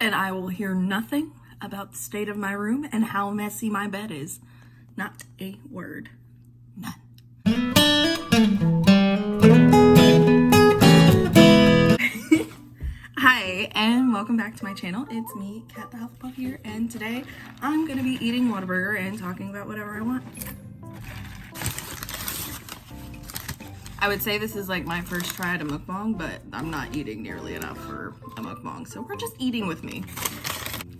and I will hear nothing about the state of my room and how messy my bed is. Not a word. None. Hi, and welcome back to my channel. It's me, Kat the Hufflepuff here, and today I'm gonna be eating Whataburger and talking about whatever I want. I would say this is like my first try at a mukbang, but I'm not eating nearly enough for a mukbang, so we're just eating with me.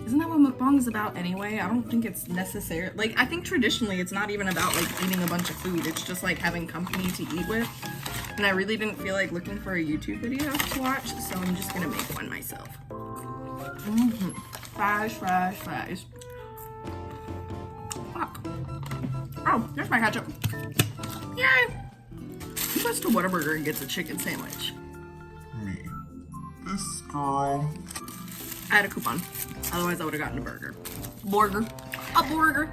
Isn't that what mukbang is about anyway? I don't think it's necessary. Like, I think traditionally it's not even about like eating a bunch of food. It's just like having company to eat with. And I really didn't feel like looking for a YouTube video to watch, so I'm just gonna make one myself. Fries. Fuck. Oh, there's my ketchup. Yay! Who goes to Whataburger and gets a chicken sandwich? Me. This girl. I had a coupon. Otherwise, I would have gotten a burger. Burger. A burger.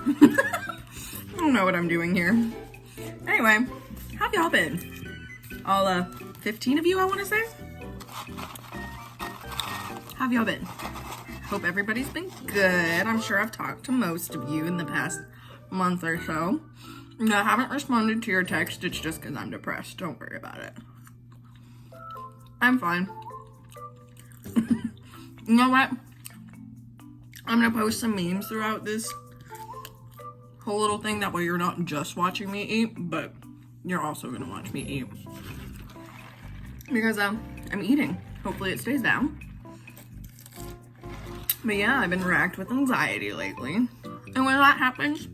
I don't know what I'm doing here. Anyway, how have y'all been? All 15 of you, I want to say? How have y'all been? Hope everybody's been good. I'm sure I've talked to most of you in the past month or so. No, I haven't responded to your text. It's just because I'm depressed. Don't worry about it. I'm fine. You know what? I'm going to post some memes throughout this whole little thing. That way you're not just watching me eat, but you're also going to watch me eat. Because I'm eating. Hopefully it stays down. But yeah, I've been racked with anxiety lately. And when that happens,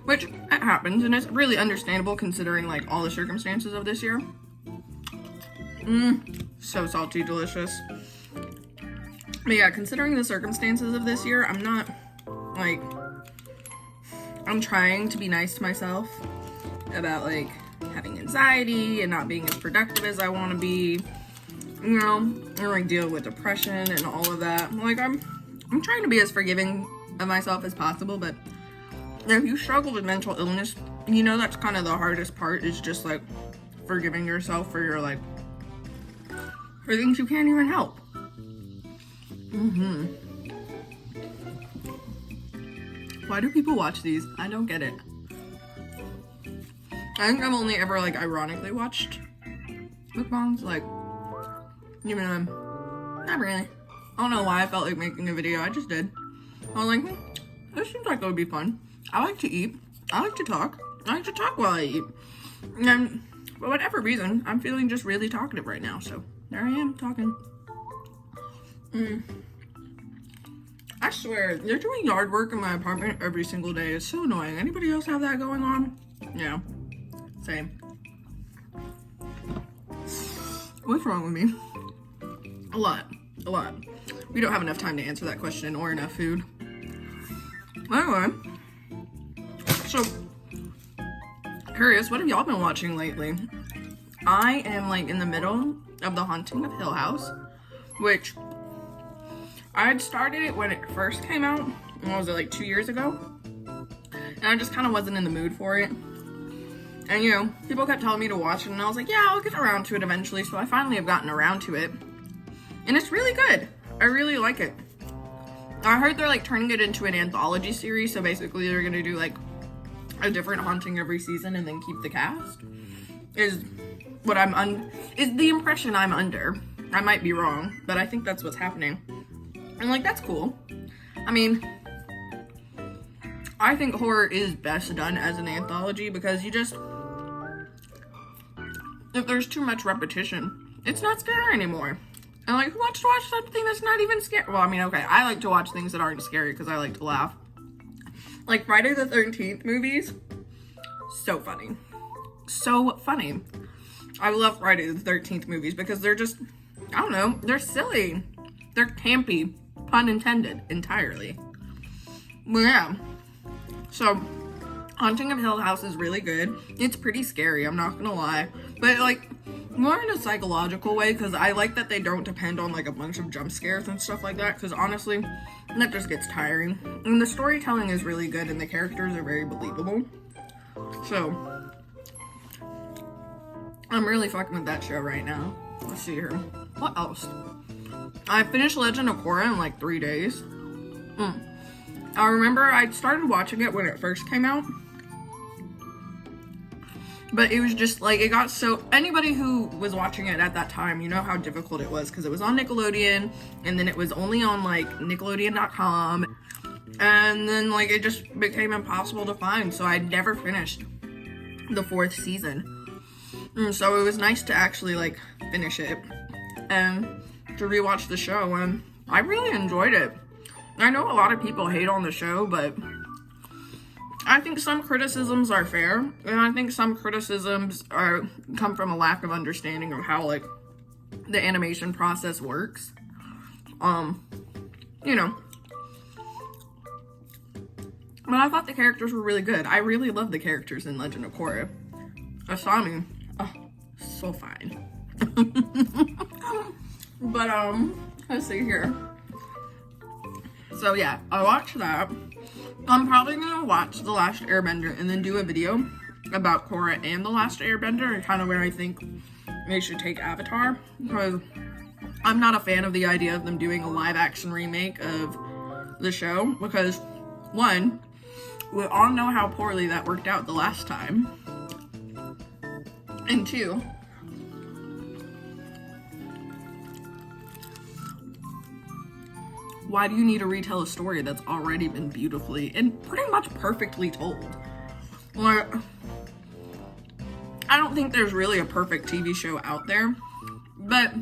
which it happens, and it's really understandable considering like all the circumstances of this year. So salty, delicious. But yeah, considering the circumstances of this year, I'm not like, I'm trying to be nice to myself about like having anxiety and not being as productive as I want to be, you know, and like deal with depression and all of that. Like I'm trying to be as forgiving of myself as possible, but if you struggle with mental illness, you know that's kind of the hardest part, is just like forgiving yourself for your like, for things you can't even help. Why do people watch these? I don't get it. I think I've only ever like ironically watched mukbangs, like, even not really. I don't know why I felt like making a video. I just did. I was like, this seems like it would be fun. I like to eat. I like to talk. I like to talk while I eat. And for whatever reason, I'm feeling just really talkative right now. So there I am talking. I swear, they're doing yard work in my apartment every single day. It's so annoying. Anybody else have that going on? Yeah, same. What's wrong with me? A lot. We don't have enough time to answer that question or enough food. Anyway, so curious, what have y'all been watching lately? I am like in the middle of The Haunting of Hill House, which I had started it when it first came out. What was it, like 2 years ago? And I just kind of wasn't in the mood for it. And you know, people kept telling me to watch it, and I was like, yeah, I'll get around to it eventually. So I finally have gotten around to it. And it's really good. I really like it. I heard they're like turning it into an anthology series. So basically they're going to do like a different haunting every season and then keep the cast. Is what is the impression I'm under. I might be wrong, but I think that's what's happening. And like, that's cool. I mean, I think horror is best done as an anthology because you just, if there's too much repetition, it's not scary anymore. And like, who wants to watch something that's not even scary? Well, I mean, okay, I like to watch things that aren't scary because I like to laugh. Like Friday the 13th movies, so funny. So funny. I love Friday the 13th movies because they're just, I don't know, they're silly. They're campy, pun intended, entirely. But yeah, so Haunting of Hill House is really good. It's pretty scary, I'm not gonna lie. But like, more in a psychological way, because I like that they don't depend on like a bunch of jump scares and stuff like that, because honestly, that just gets tiring. And the storytelling is really good and the characters are very believable. So I'm really fucking with that show right now. Let's see here. What else? I finished Legend of Korra in like 3 days. I remember I started watching it when it first came out. But it was just like, it got so, anybody who was watching it at that time, you know how difficult it was, because it was on Nickelodeon, and then it was only on like Nickelodeon.com, and then like it just became impossible to find, so I never finished the 4th season. So it was nice to actually like finish it and to rewatch the show, and I really enjoyed it. I know a lot of people hate on the show, but I think some criticisms are fair, and I think some criticisms come from a lack of understanding of how like the animation process works. You know. But I thought the characters were really good. I really love the characters in Legend of Korra. Asami, oh, so fine. But let's see here. So yeah, I watched that. I'm probably gonna watch The Last Airbender and then do a video about Korra and The Last Airbender and kind of where I think they should take Avatar, because I'm not a fan of the idea of them doing a live action remake of the show, because one, we all know how poorly that worked out the last time, and two, why do you need to retell a story that's already been beautifully and pretty much perfectly told? Like, I don't think there's really a perfect TV show out there, but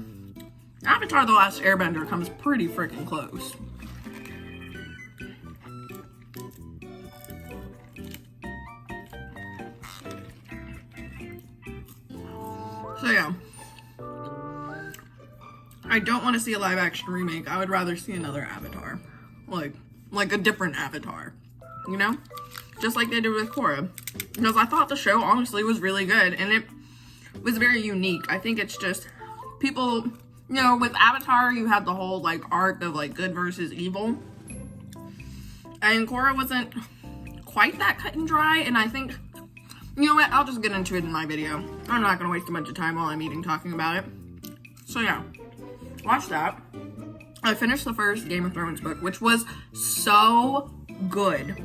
Avatar: The Last Airbender comes pretty freaking close. So yeah. I don't want to see a live action remake. I would rather see another Avatar. Like a different Avatar. You know? Just like they did with Korra. Because I thought the show honestly was really good, and it was very unique. I think it's just people, you know, with Avatar you had the whole like arc of like good versus evil. And Korra wasn't quite that cut and dry, and I think, you know what, I'll just get into it in my video. I'm not gonna waste a bunch of time while I'm eating talking about it. So yeah. Watch that. I finished the first Game of Thrones book, which was so good.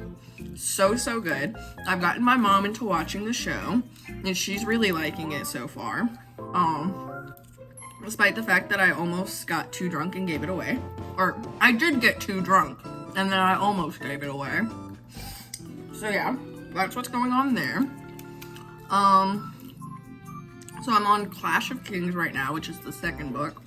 So good. I've gotten my mom into watching the show, and she's really liking it so far. Despite the fact that I almost got too drunk and gave it away. Or, I did get too drunk, and then I almost gave it away. So yeah, that's what's going on there. So I'm on Clash of Kings right now, which is the second book.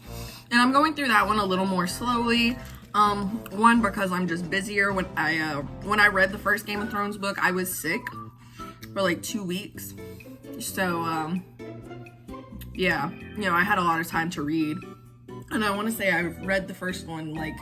And I'm going through that one a little more slowly. One, because I'm just busier. When I read the first Game of Thrones book, I was sick for like 2 weeks. So, yeah, you know, I had a lot of time to read. And I want to say I read the first one like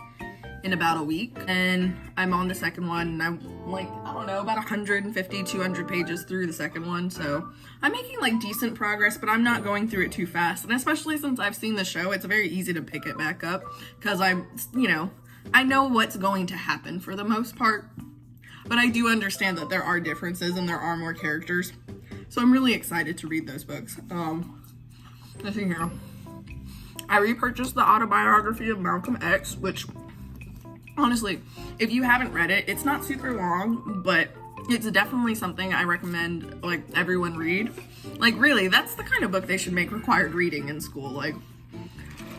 in about a week, and I'm on the second one, and I'm like, I don't know, about 150, 200 pages through the second one, so I'm making like decent progress, but I'm not going through it too fast, and especially since I've seen the show, it's very easy to pick it back up, because you know, I know what's going to happen for the most part, but I do understand that there are differences and there are more characters, so I'm really excited to read those books. Let's see here. I repurchased the autobiography of Malcolm X, which, honestly, if you haven't read it, it's not super long, but it's definitely something I recommend, like, everyone read. Like, really, that's the kind of book they should make required reading in school. Like,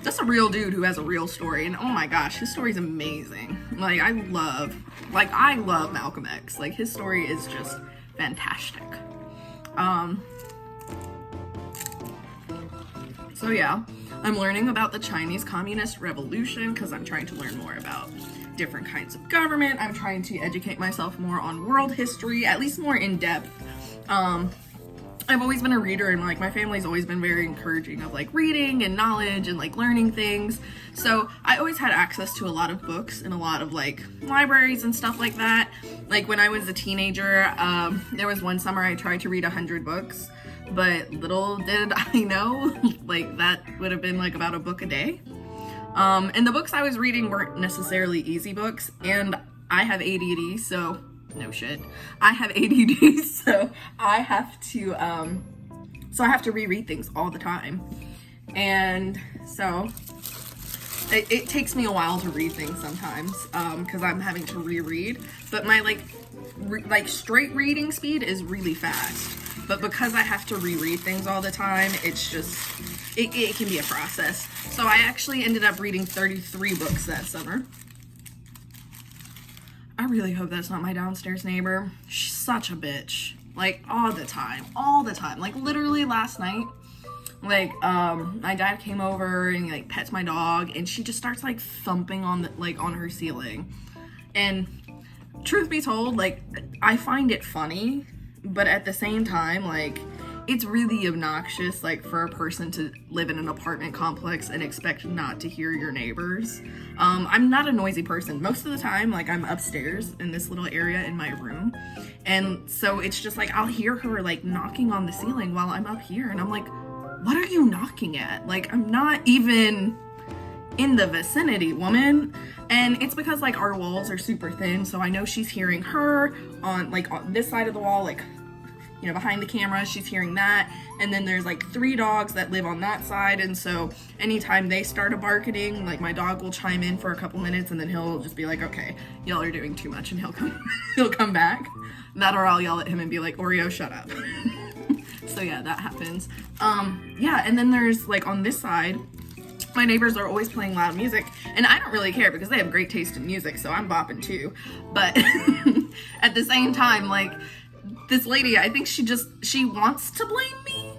just a real dude who has a real story, and oh my gosh, his story's amazing. Like, I love Malcolm X. Like, his story is just fantastic. So yeah, I'm learning about the Chinese Communist Revolution because I'm trying to learn more about different kinds of government. I'm trying to educate myself more on world history, at least more in depth. I've always been a reader, and like my family's always been very encouraging of like reading and knowledge and like learning things. So I always had access to a lot of books and a lot of like libraries and stuff like that. Like when I was a teenager, there was one summer I tried to read 100 books. But little did I know, like, that would have been, like, about a book a day. And the books I was reading weren't necessarily easy books, and I have ADD, so, no shit. I have ADD, so I have to, So I have to reread things all the time. And so it takes me a while to read things sometimes, because I'm having to reread. But my like straight reading speed is really fast. But because I have to reread things all the time, it's just, it can be a process. So I actually ended up reading 33 books that summer. I really hope that's not my downstairs neighbor. She's such a bitch. Like, all the time. Like, literally last night, like, my dad came over and, like, pets my dog, and she just starts, like, thumping on the, like, on her ceiling. And truth be told, like, I find it funny, but at the same time, like, it's really obnoxious, like, for a person to live in an apartment complex and expect not to hear your neighbors. I'm not a noisy person. Most of the time, like, I'm upstairs in this little area in my room. And so it's just, like, I'll hear her, like, knocking on the ceiling while I'm up here. And I'm like, what are you knocking at? Like, I'm not even in the vicinity, woman. And it's because, like, our walls are super thin. So I know she's hearing her on, like, on this side of the wall, like, you know, behind the camera, she's hearing that. And then there's like 3 dogs that live on that side. And so anytime they start a barking, like my dog will chime in for a couple minutes and then he'll just be like, okay, y'all are doing too much, and he'll come back. That, or I'll yell at him and be like, Oreo, shut up. So yeah, that happens. Yeah, and then there's like on this side, my neighbors are always playing loud music, and I don't really care because they have great taste in music, so I'm bopping too. But at the same time, like, this lady, I think she wants to blame me.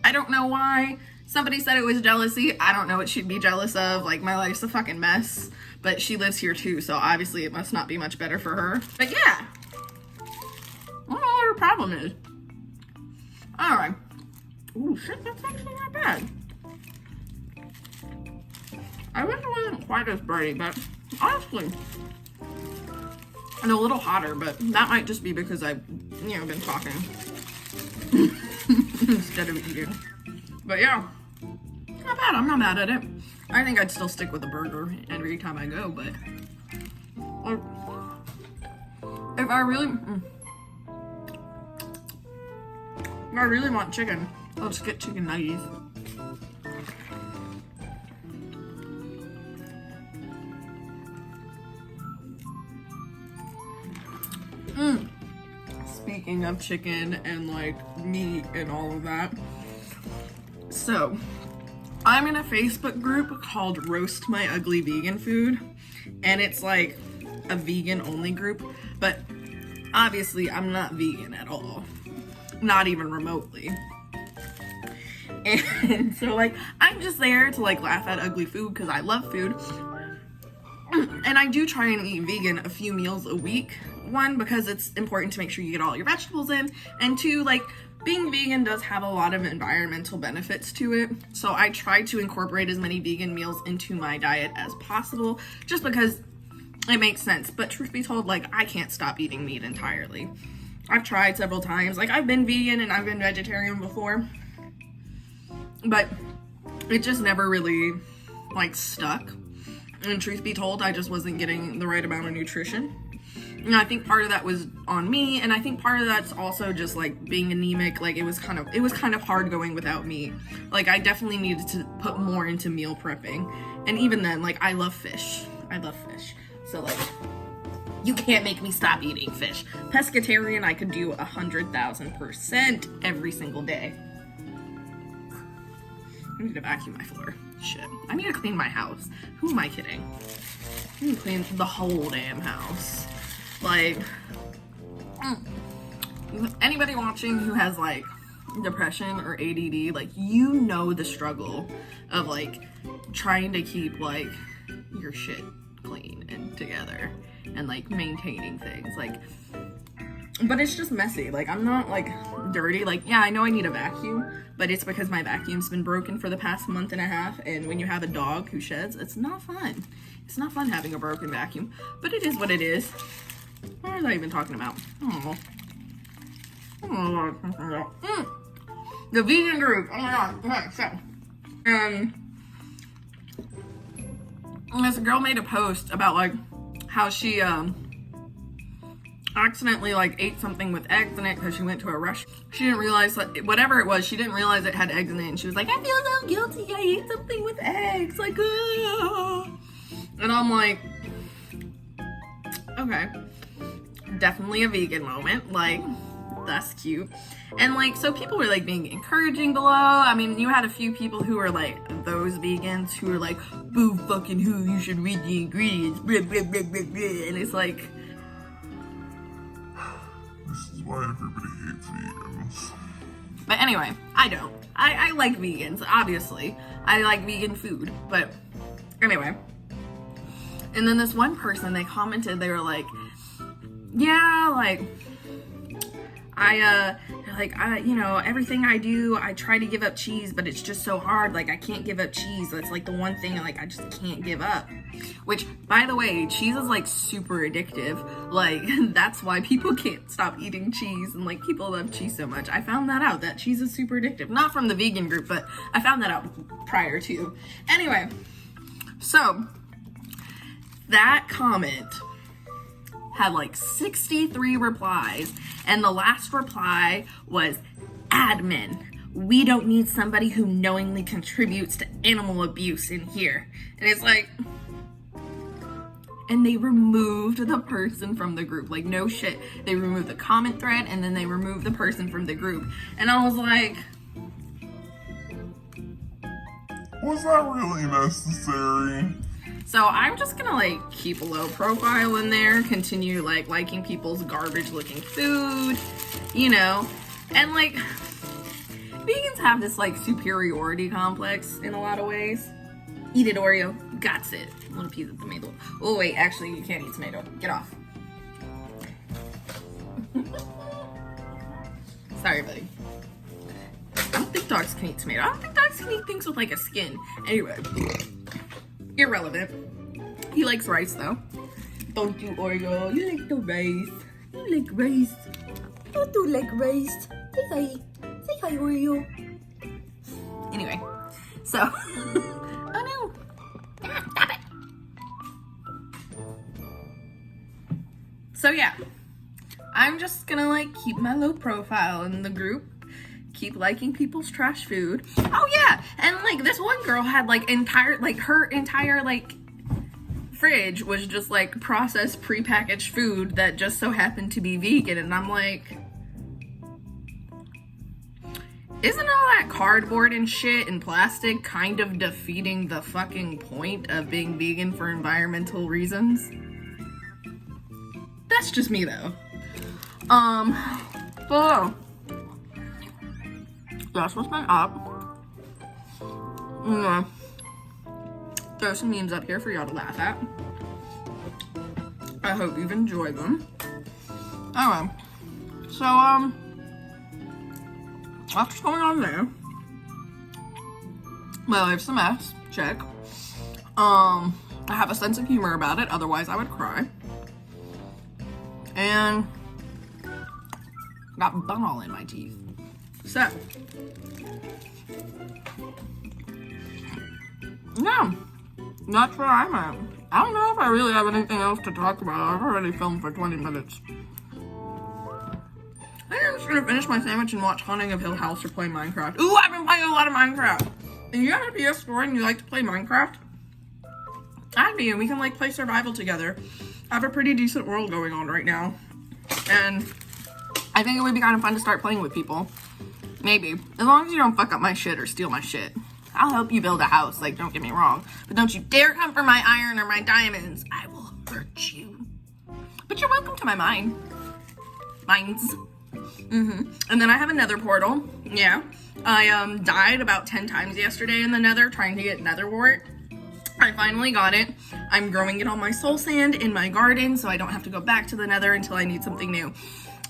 I don't know why. Somebody said it was jealousy. I don't know what she'd be jealous of. Like, my life's a fucking mess. But she lives here too, so obviously it must not be much better for her. But yeah. I don't know what her problem is. Alright. Ooh, shit, that's actually not bad. I wish it wasn't quite as bright, but honestly, and a little hotter, but that might just be because I've, you know, been talking instead of eating. But yeah, not bad. I'm not mad at it. I think I'd still stick with a burger every time I go, but if I really want chicken, I'll just get chicken nuggets. Speaking of chicken and like meat and all of that, so I'm in a Facebook group called Roast My Ugly Vegan Food, and it's like a vegan only group, but obviously I'm not vegan at all, not even remotely. And so like I'm just there to like laugh at ugly food because I love food. And I do try and eat vegan a few meals a week. 1, because it's important to make sure you get all your vegetables in, and 2, like, being vegan does have a lot of environmental benefits to it. So I try to incorporate as many vegan meals into my diet as possible, just because it makes sense. But truth be told, like, I can't stop eating meat entirely. I've tried several times. Like, I've been vegan and I've been vegetarian before, but it just never really, like, stuck. And truth be told, I just wasn't getting the right amount of nutrition. And I think part of that was on me, and I think part of that's also just like being anemic. Like, it was kind of hard going without meat. Like, I definitely needed to put more into meal prepping. And even then, like, I love fish. So like, you can't make me stop eating fish. Pescatarian, I could do 100,000% every single day. I need to vacuum my floor. Shit. I need to clean my house. Who am I kidding? I need to clean the whole damn house. Like, anybody watching who has like depression or ADD, like, you know the struggle of like trying to keep like your shit clean and together and like maintaining things. Like, but it's just messy. Like, I'm not like dirty. Like, yeah, I know I need a vacuum, but it's because my vacuum's been broken for the past month and a half, and when you have a dog who sheds, it's not fun. It's not fun having a broken vacuum, but it is what it is. What was I even talking about? I don't know what I was talking about. The vegan group. Oh my god. Okay, so, this girl made a post about like how she accidentally like ate something with eggs in it because she went to a restaurant. She didn't realize that whatever it was, she didn't realize it had eggs in it, and she was like, I feel so guilty, I ate something with eggs, like, ugh. And I'm like, okay, definitely a vegan moment, like, that's cute. And like, so people were like being encouraging below. I mean, you had a few people who were like those vegans who were like, boo fucking who, you should read the ingredients, blah, blah, blah, blah, blah. And it's like, This is why everybody hates vegans. but anyway, I don't. I like vegans, obviously. I like vegan food, but anyway. And then this one person, they commented, they were like, yeah, like, you know, everything I do, I try to give up cheese, but it's just so hard. Like, I can't give up cheese. That's like the one thing, like, I just can't give up. Which, by the way, cheese is like super addictive. Like, that's why people can't stop eating cheese, and like, people love cheese so much. I found that out, that cheese is super addictive. Not from the vegan group, but I found that out prior to. Anyway, so that comment had like 63 replies, and the last reply was, admin, we don't need somebody who knowingly contributes to animal abuse in here. And it's like, and they removed the person from the group. Like, no shit, they removed the comment thread, and then they removed the person from the group. And I was like, Was that really necessary? so I'm just gonna like keep a low profile in there, continue like liking people's garbage looking food, you know, and like vegans have this like superiority complex in a lot of ways. Eat it, Oreo. Got it. A little piece of tomato. Oh wait, actually you can't eat tomato. Get off. Sorry, buddy. I don't think dogs can eat tomato. I don't think dogs can eat things with like a skin. Anyway. Irrelevant. He likes rice though. Don't you, Oreo? You like the rice. You like rice. You do like rice. Say hi. Say hi, Oreo. Anyway, so. Oh no. Ah, stop it. So yeah. I'm just gonna like keep my low profile in the group. Keep liking people's trash food. Oh yeah, and like this one girl had like her entire like fridge was just like processed prepackaged food that just so happened to be vegan, and I'm like, isn't all that cardboard and shit and plastic kind of defeating the fucking point of being vegan for environmental reasons? That's just me though. So that's what's been up. Yeah. Throw some memes up here for y'all to laugh at. I hope you've enjoyed them. Anyway, so that's what's going on there. My life's a mess. Check. I have a sense of humor about it, otherwise I would cry. And got bun all in my teeth. So, yeah, that's where I'm at. I don't know if I really have anything else to talk about. I've already filmed for 20 minutes. I think I'm just gonna finish my sandwich and watch Haunting of Hill House or play Minecraft. Ooh, I've been playing a lot of Minecraft. If you have a PS4 and you like to play Minecraft, add me and we can like play survival together. I have a pretty decent world going on right now. And I think it would be kind of fun to start playing with people. Maybe. As long as you don't fuck up my shit or steal my shit. I'll help you build a house, like, don't get me wrong. But don't you dare come for my iron or my diamonds. I will hurt you. But you're welcome to my mine. Mines. And then I have a nether portal. Yeah. I died about 10 times yesterday in the nether trying to get nether wart. I finally got it. I'm growing it on my soul sand in my garden, so I don't have to go back to the nether until I need something new.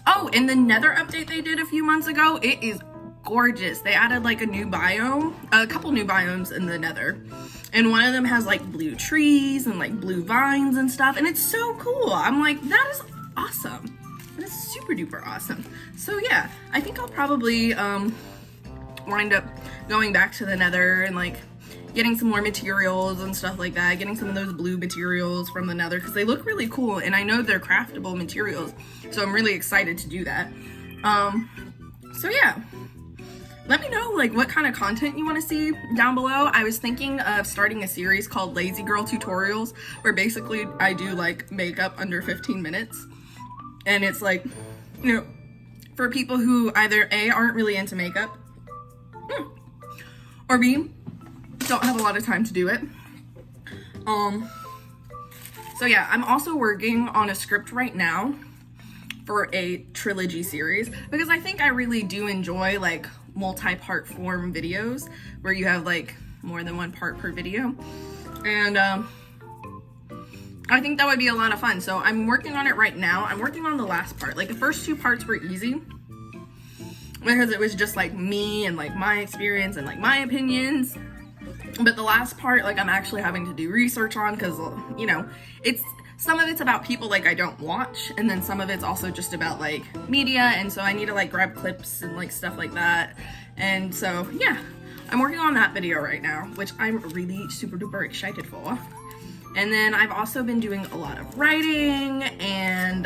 Oh, and the nether update they did a few months ago, it is gorgeous. They added like a new biome, a couple new biomes in the nether. And one of them has like blue trees and like blue vines and stuff. And it's so cool. I'm like, that is awesome. That is super duper awesome. So yeah, I think I'll probably wind up going back to the nether and like getting some more materials and stuff like that, getting some of those blue materials from the nether because they look really cool, and I know they're craftable materials, so I'm really excited to do that. So yeah, let me know like what kind of content you want to see down below. I was thinking of starting a series called Lazy Girl Tutorials, where basically I do like makeup under 15 minutes, and it's like, you know, for people who either A, aren't really into makeup, or B, don't have a lot of time to do it. So yeah, I'm also working on a script right now for a trilogy series because I think I really do enjoy like multi-part form videos where you have like more than one part per video, and I think that would be a lot of fun. So I'm working on it right now. I'm working on the last part. Like the first 2 parts were easy because it was just like me and like my experience and like my opinions. But the last part, like I'm actually having to do research on because, you know, some of it's about people like I don't watch, and then some of it's also just about like media, and so I need to like grab clips and like stuff like that. And so yeah, I'm working on that video right now, which I'm really super duper excited for. And then I've also been doing a lot of writing, and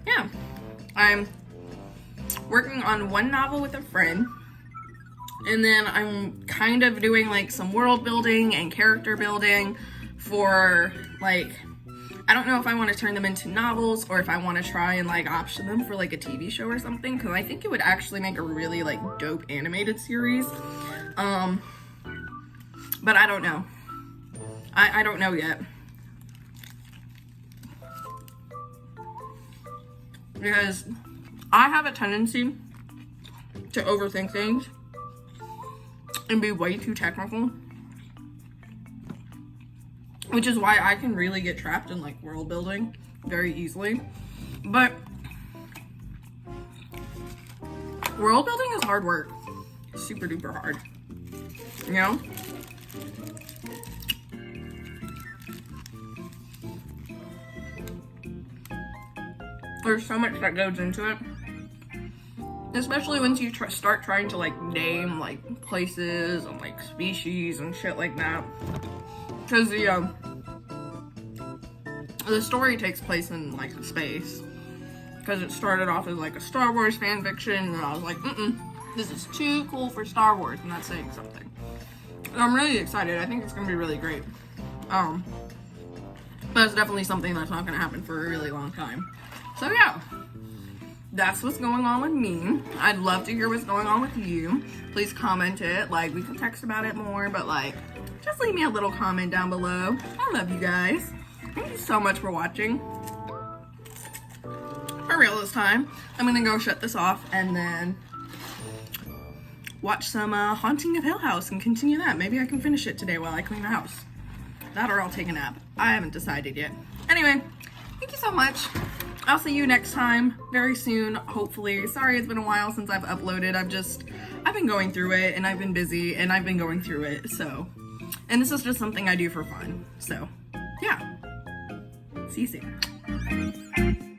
yeah, I'm working on one novel with a friend, and then I'm kind of doing like some world building and character building for like, I don't know if I want to turn them into novels or if I want to try and like option them for like a TV show or something, because I think it would actually make a really like dope animated series. But I don't know. I don't know yet. Because I have a tendency to overthink things and be way too technical, which is why I can really get trapped in like world building very easily. But world building is hard work. Super duper hard. You know? There's so much that goes into it. Especially once you start trying to like name like places and like species and shit like that. Because the story takes place in like space. Because it started off as like a Star Wars fan fiction, and I was like, this is too cool for Star Wars, and that's saying something. And I'm really excited. I think it's gonna be really great. But it's definitely something that's not gonna happen for a really long time. So yeah, that's what's going on with me. I'd love to hear what's going on with you. Please comment it. Like, we can text about it more, but like, just leave me a little comment down below. I love you guys. Thank you so much for watching. For real this time. I'm gonna go shut this off and then watch some Haunting of Hill House and continue that. Maybe I can finish it today while I clean the house. That or I'll take a nap. I haven't decided yet. Anyway, thank you so much. I'll see you next time very soon, hopefully. Sorry it's been a while since I've uploaded. I've been going through it, and I've been busy, and I've been going through it, so. And this is just something I do for fun. So, yeah. See you soon.